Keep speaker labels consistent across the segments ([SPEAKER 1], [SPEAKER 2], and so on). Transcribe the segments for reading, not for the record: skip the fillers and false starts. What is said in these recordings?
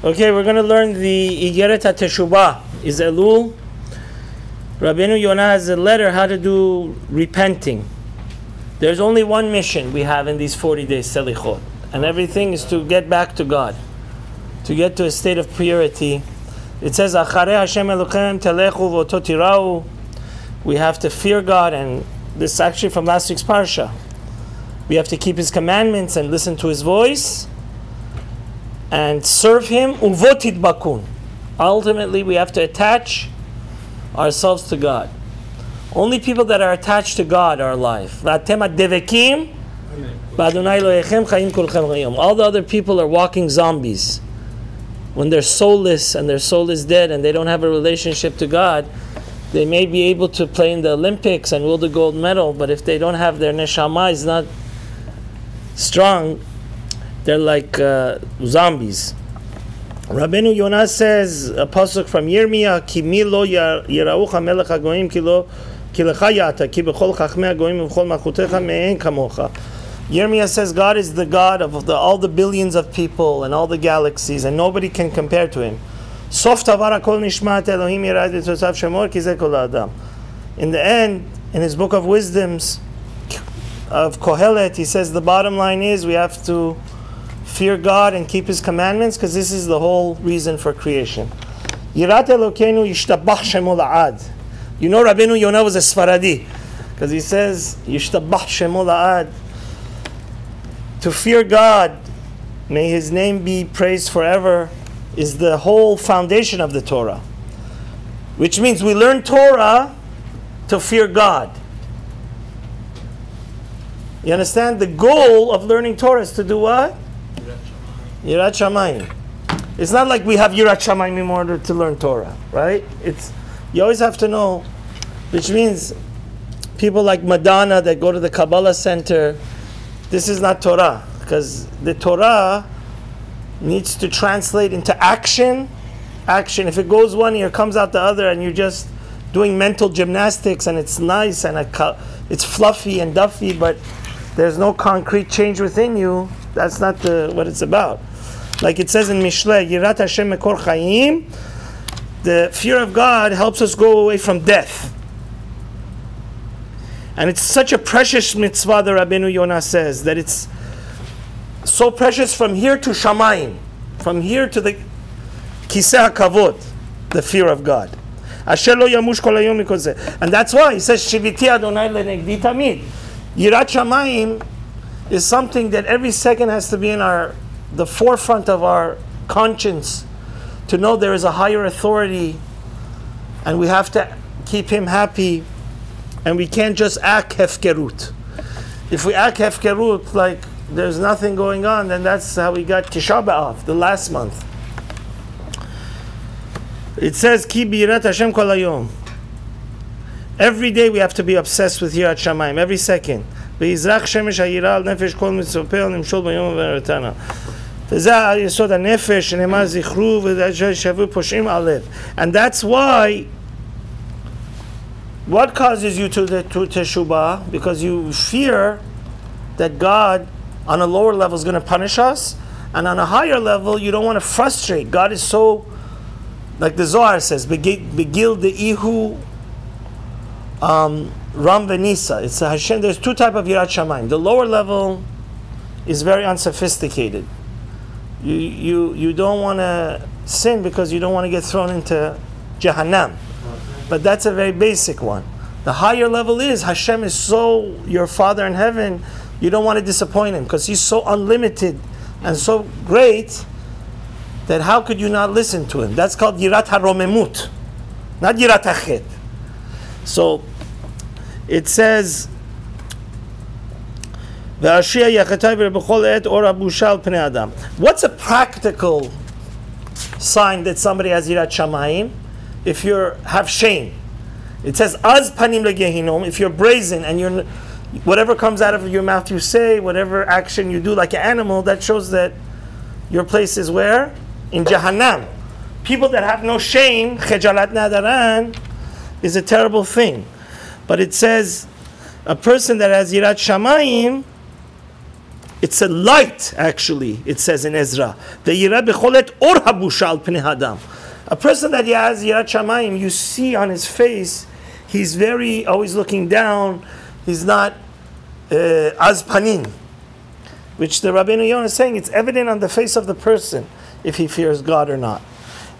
[SPEAKER 1] Okay, we're going to learn the Igeret TESHUVA. Is Elul. Rabbeinu Yonah has a letter how to do repenting. There's only one mission we have in these 40 days, Selichot. And everything is to get back to God. To get to a state of purity. It says, Acharei Hashem Elokem telechu v'oto tirau. We have to fear God, and this is actually from last week's Parsha. We have to keep His commandments and listen to His voice and serve Him. Uvotid bakun. Ultimately, we have to attach ourselves to God. Only people that are attached to God are alive. All the other people are walking zombies. When they're soulless and their soul is dead and they don't have a relationship to God, they may be able to play in the Olympics and win the gold medal, but if they don't have their neshama is not strong, they're like zombies. Rabbeinu Yonah says, a pasuk from Yirmiyah, Ki mi lo yiraucha melech hagoyim ki lecha yata, ki b'chol chachmei hagoyim v'chol malchutecha me'en kamocha. Yirmiyah says God is the God of all the billions of people and all the galaxies, and nobody can compare to Him. Sof tavar hakol nishmat Elohim yirad v'tzosav shemor ki ze kol ha'adam. In the end, in his book of wisdoms of Kohelet, he says the bottom line is we have to fear God and keep His commandments, because this is the whole reason for creation. Yirat Elokeinu yishtabach shemo la'ad. You know Rabbeinu Yonah was a Sfaradi, because he says yishtabach shemo la'ad. To fear God, may His name be praised forever, is the whole foundation of the Torah. Which means we learn Torah to fear God. You understand? The goal of learning Torah is to do what? Yirat Shamayim. It's not like we have Yirat Shamayim in order to learn Torah, right? You always have to know, which means people like Madonna that go to the Kabbalah Center, this is not Torah, because the Torah needs to translate into action. Action. If it goes one ear, comes out the other, and you're just doing mental gymnastics, and it's nice and it's fluffy and duffy, but there's no concrete change within you, that's not what it's about. Like it says in Mishlei, Yirat Hashem Mekor Chayim, the fear of God helps us go away from death. And it's such a precious mitzvah, the Rabbeinu Yonah says, that it's so precious from here to Shamayim, from here to the Kiseh HaKavod, the fear of God. Asher lo yamush kol hayom mikol zeh. And that's why he says, Shiviti Adonai lenegdi tamid. Yirat Shamayim is something that every second has to be in the forefront of our conscience, to know there is a higher authority and we have to keep Him happy, and we can't just act hefkerut. If we act hefkerut like there's nothing going on, then that's how we got Tisha B'Av, the last month. It says, Ki biyirat Hashem kol hayom. Every day we have to be obsessed with Yirat Shamayim, every second. ויזרח שמש היראה על נפש כל מצופה ונמשול ביום ובערתנה. וזה היסוד הנפש שנאמר זכרו ושבו פושעים על לב. And that's why, what causes you to Teshuvah? Because you fear that God on a lower level is going to punish us, and on a higher level you don't want to frustrate. God is so, like the Zohar says, Begil de Ihu Ram Venisa. It's a Hashem. There's two types of Yirat Shamayim. The lower level is very unsophisticated. You don't want to sin because you don't want to get thrown into Jahannam. But that's a very basic one. The higher level is Hashem is so your Father in heaven. You don't want to disappoint Him because He's so unlimited and so great that how could you not listen to Him? That's called Yirat HaRomemut, not Yirat HaChet. So it says, what's a practical sign that somebody has Yirat Shamayim? If you have shame. It says, Az panim legehinom, if you're brazen and whatever comes out of your mouth you say, whatever action you do like an animal, that shows that your place is where? In Jahannam. People that have no shame, Chejalat Nadaran, is a terrible thing. But it says, a person that has Yirat Shamayim It's a light, actually, it says in Ezra. A person that has Yirat Shamayim, you see on his face, he's very, always looking down. He's not az panin, which the Rabbeinu Yonah is saying, it's evident on the face of the person if he fears God or not.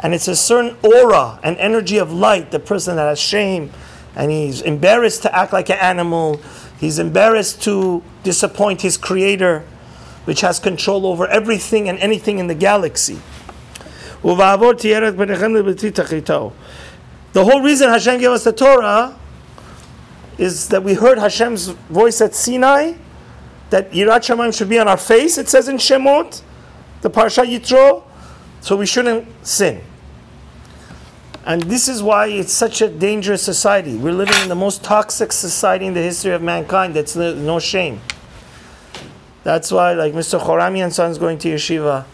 [SPEAKER 1] And it's a certain aura, an energy of light, the person that has shame, and he's embarrassed to act like an animal. He's embarrassed to disappoint his creator, which has control over everything and anything in the galaxy. The whole reason Hashem gave us the Torah is that we heard Hashem's voice at Sinai, that Yirat Shamayim should be on our face, it says in Shemot, the Parsha Yitro, so we shouldn't sin. And this is why it's such a dangerous society. We're living in the most toxic society in the history of mankind. That's no shame. That's why, like Mr. Khorami and Sons going to yeshiva,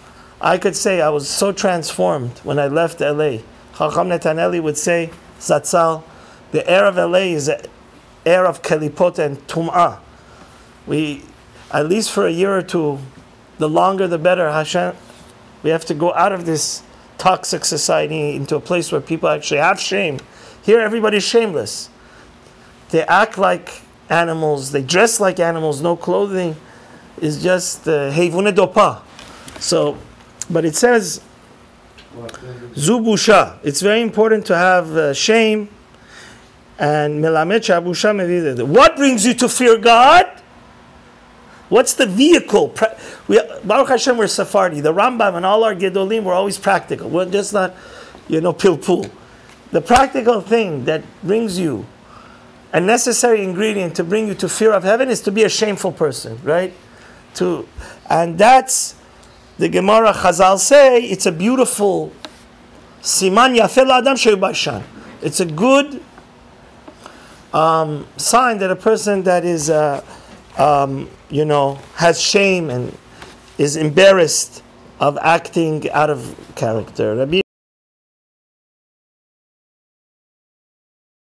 [SPEAKER 1] I could say I was so transformed when I left LA. Chacham Netaneli would say, Zatzal, the air of LA is the air of kelipot and tum'ah. We, at least for a year or two, the longer the better, Hashem, we have to go out of this toxic society into a place where people actually have shame. Here everybody's shameless. They act like animals, they dress like animals, no clothing, is just heivune dopa. So, but it says Zubusha. It's very important to have shame. And melamed shabusha mevided. What brings you to fear God? What's the vehicle? Baruch Hashem, we're Sephardi. The Rambam and all our Gedolim were always practical. We're just not, pilpul. The practical thing that brings you, a necessary ingredient to bring you to fear of heaven, is to be a shameful person, right? And that's, the Gemara Chazal say, it's a beautiful siman yafel adam sheyubashan. It's a good sign that a person that is has shame and is embarrassed of acting out of character.